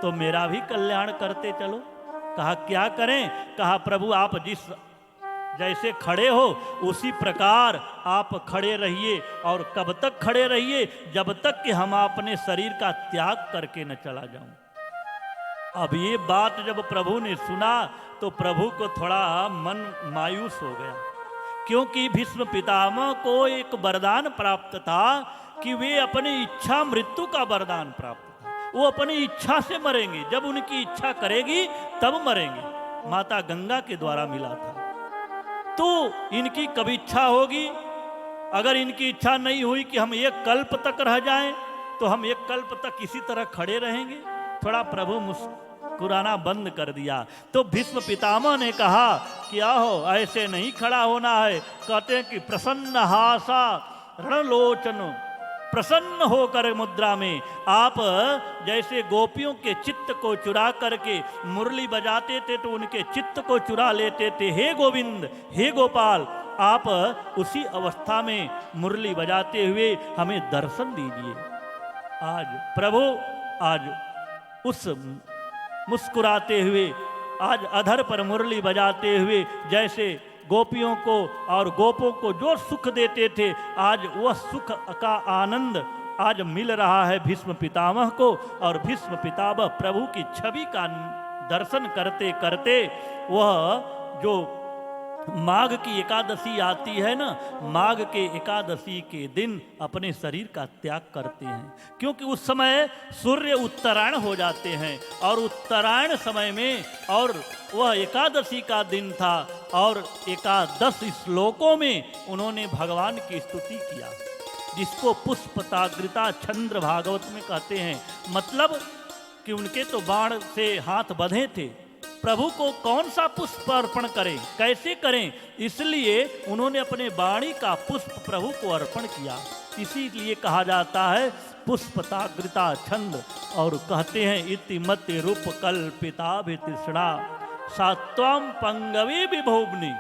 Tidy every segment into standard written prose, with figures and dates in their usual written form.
तो मेरा भी कल्याण करते चलो। कहा क्या करें? कहा प्रभु आप जिस जैसे खड़े हो उसी प्रकार आप खड़े रहिए, और कब तक खड़े रहिए? जब तक कि हम अपने शरीर का त्याग करके न चला जाऊं। अब ये बात जब प्रभु ने सुना तो प्रभु को थोड़ा मन मायूस हो गया, क्योंकि भीष्म पितामह को एक वरदान प्राप्त था कि वे अपनी इच्छा मृत्यु का वरदान प्राप्त था। वो अपनी इच्छा से मरेंगे, जब उनकी इच्छा करेगी तब मरेंगे। माता गंगा के द्वारा मिला था। तो इनकी कब इच्छा होगी? अगर इनकी इच्छा नहीं हुई कि हम एक कल्प तक रह जाएं, तो हम एक कल्प तक इसी तरह खड़े रहेंगे। थोड़ा प्रभु मुस्कुराना बंद कर दिया। तो भीष्म पितामह ने कहा कि आओ ऐसे नहीं खड़ा होना है। कहते हैं कि प्रसन्न हासा रणलोचन, प्रसन्न होकर मुद्रा में आप जैसे गोपियों के चित्त को चुरा करके मुरली बजाते थे तो उनके चित्त को चुरा लेते थे। हे गोविंद, हे गोपाल, आप उसी अवस्था में मुरली बजाते हुए हमें दर्शन दीजिए। आज प्रभु आज उस मुस्कुराते हुए, आज अधर पर मुरली बजाते हुए जैसे गोपियों को और गोपों को जो सुख देते थे, आज वह सुख का आनंद आज मिल रहा है भीष्म पितामह को। और भीष्म पितामह प्रभु की छवि का दर्शन करते करते वह जो माघ की एकादशी आती है ना, माघ के एकादशी के दिन अपने शरीर का त्याग करते हैं, क्योंकि उस समय सूर्य उत्तरायण हो जाते हैं। और उत्तरायण समय में, और वह एकादशी का दिन था, और एकादश श्लोकों में उन्होंने भगवान की स्तुति किया, जिसको पुष्पताग्रिता चंद्र भागवत में कहते हैं। मतलब कि उनके तो बाण से हाथ बंधे थे, प्रभु को कौन सा पुष्प अर्पण करें, कैसे करें, इसलिए उन्होंने अपने वाणी का पुष्प प्रभु को अर्पण किया। इसीलिए कहा जाता है पुष्पताग्रिता छंद। और कहते हैं इति मति रूप कल्पिता तृष्णा सात्वम पंगवी विभोवनी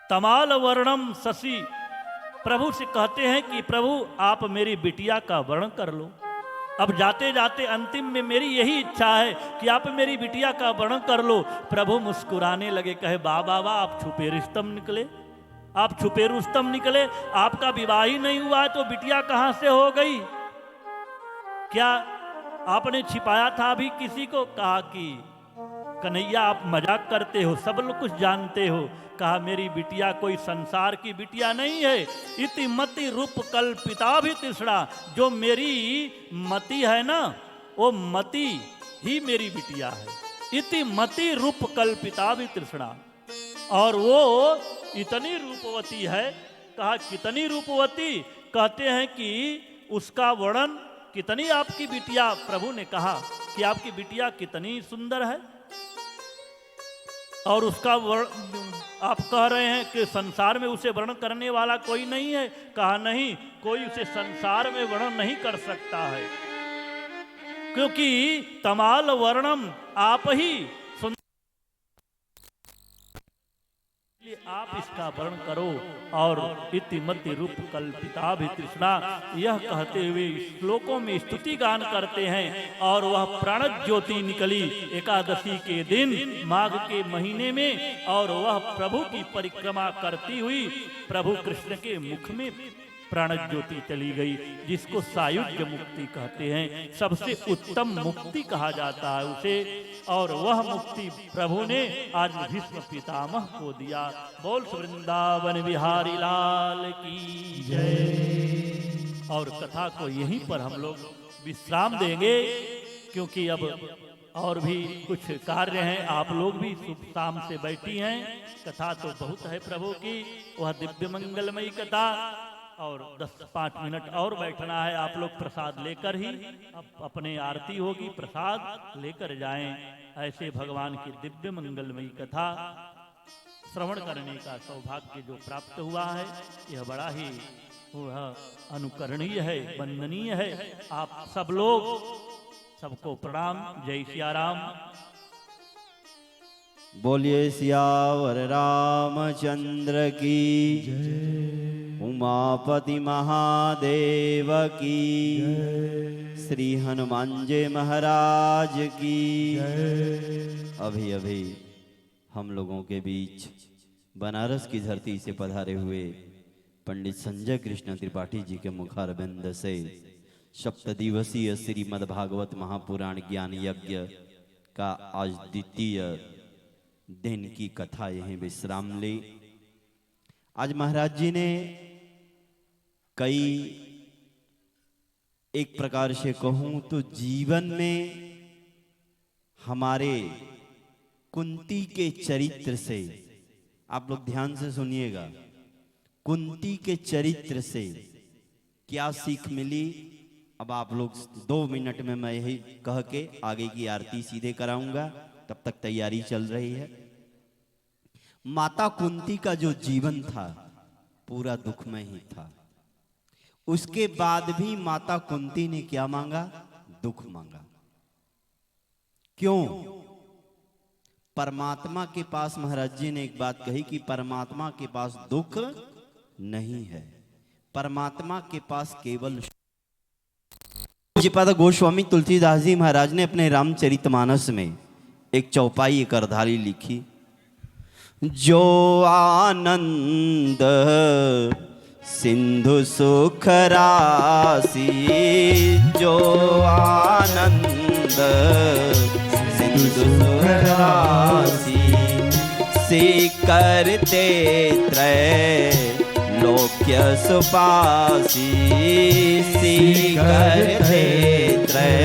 तमाल वर्णम शशि। प्रभु से कहते हैं कि प्रभु आप मेरी बिटिया का वर्णन कर लो। अब जाते जाते अंतिम में मेरी यही इच्छा है कि आप मेरी बिटिया का वर्णन कर लो। प्रभु मुस्कुराने लगे, कहे वाह वाह वाह, आप छुपे रुस्तम निकले, आप छुपे रुस्तम निकले। आपका विवाह ही नहीं हुआ है तो बिटिया कहां से हो गई? क्या आपने छिपाया था अभी किसी को? कहा कि कन्हैया आप मजाक करते हो, सब लोग कुछ जानते हो। कहा मेरी बिटिया कोई संसार की बिटिया नहीं है। इति मति रूप कल्पिता भी तृष्णा, जो मेरी मति है ना, वो मति ही मेरी बिटिया है। इति मति रूप कल्पिता भी तृष्णा, और वो इतनी रूपवती है। कहा कितनी रूपवती? कहते हैं कि उसका वर्णन, कितनी आपकी बिटिया, प्रभु ने कहा कि आपकी बिटिया कितनी सुंदर है। और उसका आप कह रहे हैं कि संसार में उसे वर्णन करने वाला कोई नहीं है। कहा नहीं, कोई उसे संसार में वर्णन नहीं कर सकता है, क्योंकि तमाल वर्णम आप ही सुंदर, आप इसका वर्णन करो। और इतिमति रूप कल्पिता भी तृष्णा, यह कहते हुए श्लोकों में स्तुति गान करते हैं। और वह प्राण ज्योति निकली एकादशी के दिन माघ के महीने में, और वह प्रभु की परिक्रमा करती हुई प्रभु कृष्ण के मुख में प्राण ज्योति चली गई, जिसको सायुज्य मुक्ति कहते हैं। सबसे उत्तम मुक्ति कहा जाता है उसे, और वह मुक्ति प्रभु ने आज भीष्म पितामह को दिया। बोल वृंदावन बिहारी लाल की जय। और कथा को यहीं पर हम लोग विश्राम देंगे, क्योंकि अब और भी कुछ कार्य हैं। आप लोग भी सुबह शाम से बैठी हैं, कथा तो बहुत है प्रभु की, वह दिव्य मंगलमयी कथा। और 10-5 मिनट और बैठना है। आप लोग प्रसाद लेकर ही, अब अपने आरती होगी, प्रसाद लेकर जाएं। ऐसे भगवान की दिव्य मंगलमयी कथा श्रवण करने का सौभाग्य जो प्राप्त हुआ है, यह बड़ा ही अनुकरणीय है, वंदनीय है। आप सब लोग, सबको प्रणाम। जय सिया राम। बोलिए सियावर रामचंद्र की जय। उमापति महादेव की, श्री हनुमान जी महाराज की। अभी अभी हम लोगों के बीच बनारस की धरती से पधारे हुए पंडित संजय कृष्ण त्रिपाठी जी के मुखारबिंद से सप्तदिवसीय श्रीमद् भागवत महापुराण ज्ञान यज्ञ का आज द्वितीय दिन की कथा यहीं विश्राम ली। आज महाराज जी ने कई, एक प्रकार से कहूं तो जीवन में हमारे कुंती के चरित्र से, आप लोग ध्यान से सुनिएगा, कुंती के चरित्र से क्या सीख मिली। अब आप लोग 2 मिनट में मैं यही कह के आगे की आरती सीधे कराऊंगा, तब तक तैयारी चल रही है। माता कुंती का जो जीवन था पूरा दुखमय ही था। उसके बाद भी माता कुंती ने क्या मांगा? दुख मांगा। क्यों? परमात्मा के पास महाराज जी ने एक बात कही कि परमात्मा के पास दुख नहीं है, परमात्मा के पास केवल। पूज्यपाद गोस्वामी तुलसीदास जी महाराज ने अपने रामचरितमानस में एक चौपाई, एक अर्धाली लिखी। जो आनंद सिंधु सुख राशि, जो आनंद सिंधु सुख राशि, से करते त्रय लोक्य सुपासी, सी करते त्रय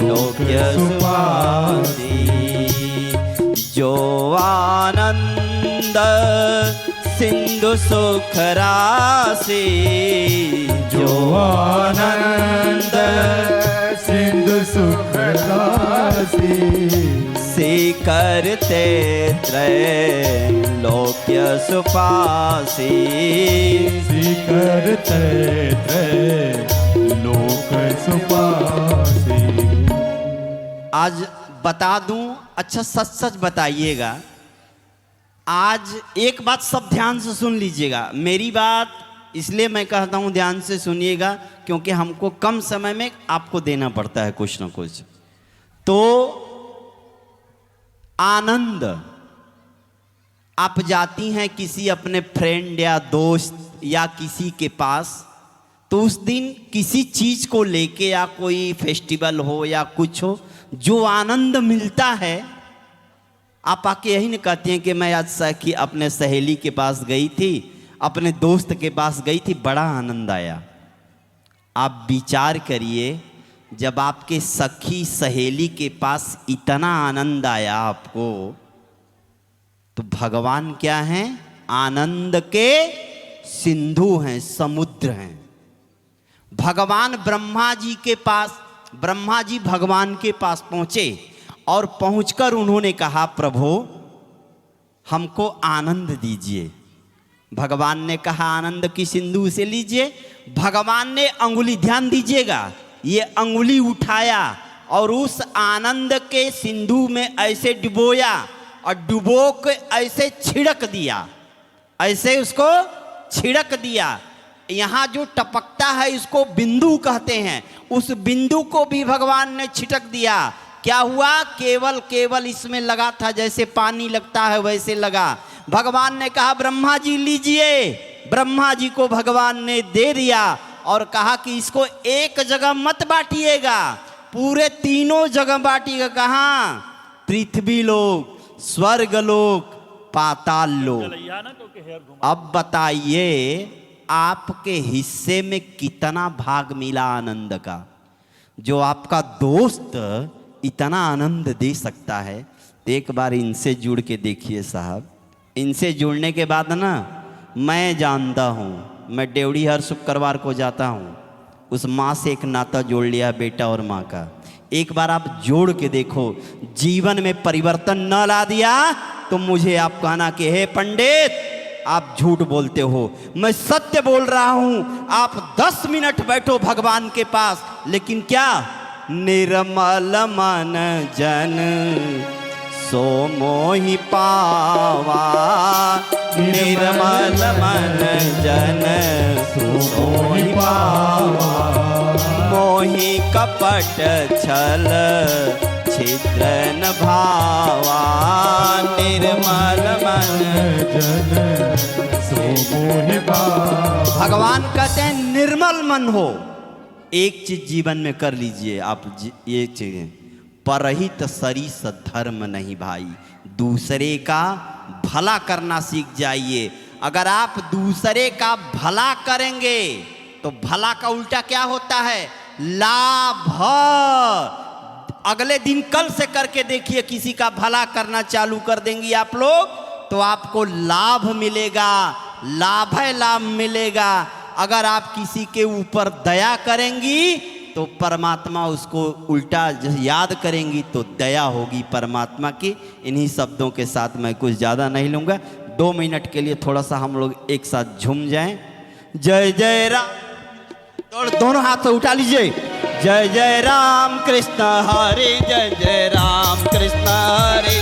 लोक्य सुपासी। जो आनंद सिंधु सुख राशि, जो आनंद सिंधु सुख राशि, से करते त्रय लोक्य सुपासी, से करते त्रय लोक सुपासी। आज बता दूं, अच्छा सच सच बताइएगा। आज एक बात सब ध्यान से सुन लीजिएगा, मेरी बात इसलिए मैं कहता हूं ध्यान से सुनिएगा क्योंकि हमको कम समय में आपको देना पड़ता है कुछ ना कुछ। तो आनंद, आप जाती हैं किसी अपने फ्रेंड या दोस्त या किसी के पास, तो उस दिन किसी चीज को लेके या कोई फेस्टिवल हो या कुछ हो, जो आनंद मिलता है, आप आके यही नहीं कहते हैं कि मैं आज सखी अपने सहेली के पास गई थी, अपने दोस्त के पास गई थी, बड़ा आनंद आया। आप विचार करिए, जब आपके सखी सहेली के पास इतना आनंद आया आपको, तो भगवान क्या हैं? आनंद के सिंधु हैं, समुद्र हैं। भगवान ब्रह्मा जी के पास, ब्रह्मा जी भगवान के पास पहुंचे और पहुंचकर उन्होंने कहा, प्रभु हमको आनंद दीजिए। भगवान ने कहा आनंद की सिंधु से लीजिए। भगवान ने अंगुली, ध्यान दीजिएगा, ये अंगुली उठाया और उस आनंद के सिंधु में ऐसे डुबोया और डुबो के ऐसे छिड़क दिया, ऐसे उसको छिड़क दिया। यहाँ जो टपकता है इसको बिंदु कहते हैं, उस बिंदु को भी भगवान ने छिटक दिया। क्या हुआ? केवल इसमें लगा था, जैसे पानी लगता है वैसे लगा। भगवान ने कहा ब्रह्मा जी लीजिए। ब्रह्मा जी को भगवान ने दे दिया और कहा कि इसको एक जगह मत बांटिएगा, पूरे तीनों जगह बांटिएगा। कहाँ? पृथ्वी लोक, स्वर्ग लोक, पाताल लोक। अब बताइए आपके हिस्से में कितना भाग मिला आनंद का? जो आपका दोस्त इतना आनंद दे सकता है, तो एक बार इनसे जुड़ के देखिए साहब। इनसे जुड़ने के बाद ना, मैं जानता हूँ, मैं डेवढ़ी हर शुक्रवार को जाता हूँ, उस माँ से एक नाता जोड़ लिया, बेटा और माँ का। एक बार आप जोड़ के देखो, जीवन में परिवर्तन न ला दिया तो मुझे आप कहना कि हे पंडित आप झूठ बोलते हो। मैं सत्य बोल रहा हूं। आप 10 मिनट बैठो भगवान के पास, लेकिन क्या? निर्मल मन जन सो मोहि पावा, निर्मल मन जन सो मोहि पावा। मोहि कपट छल छिद्र न भावा, निर्मल मन जन सो मोहि पावा। भगवान कहते हैं निर्मल मन हो। एक चीज जीवन में कर लीजिए आप, ये चीजें, परहित सरिस धर्म नहीं भाई। दूसरे का भला करना सीख जाइए। अगर आप दूसरे का भला करेंगे तो भला का उल्टा क्या होता है? लाभ। अगले दिन कल से करके देखिए, किसी का भला करना चालू कर देंगी आप लोग तो आपको लाभ मिलेगा, लाभ है लाभ मिलेगा। अगर आप किसी के ऊपर दया करेंगी तो परमात्मा उसको उल्टा याद करेंगी तो दया होगी परमात्मा की। इन्हीं शब्दों के साथ मैं कुछ ज़्यादा नहीं लूँगा। 2 मिनट के लिए थोड़ा सा हम लोग एक साथ झूम जाएं। जय जय राम, दोनों हाथ से उठा लीजिए। जय जय राम कृष्ण हरे, जय जय राम कृष्ण हरे,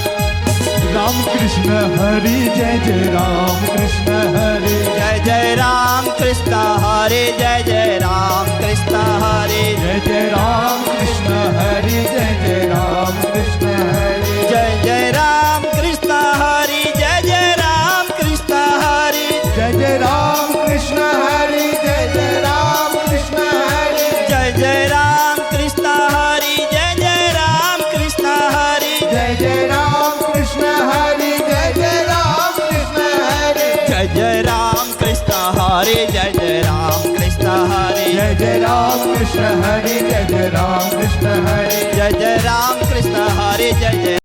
राम कृष्ण हरि जय जय राम कृष्ण हरि, जय जय राम कृष्ण हरे, जय जय राम कृष्ण हरे, जय जय राम कृष्ण हरि जय जय राम कृष्ण हरि, जय जय राम कृष्ण हरे, जय जय राम कृष्ण हरे, जय जय राम कृष्ण हरि जय जय राम कृष्ण हरि, जय जय राम कृष्ण हरे, जय जय राम कृष्ण हरे, जय जय राम कृष्ण हरि जय जय राम कृष्ण हरि, जय जय राम कृष्ण हरे, जय जय राम कृष्ण हरे, जय जय राम कृष्ण हरि जय जय राम कृष्ण हरि, जय जय राम कृष्ण हरे, जय जय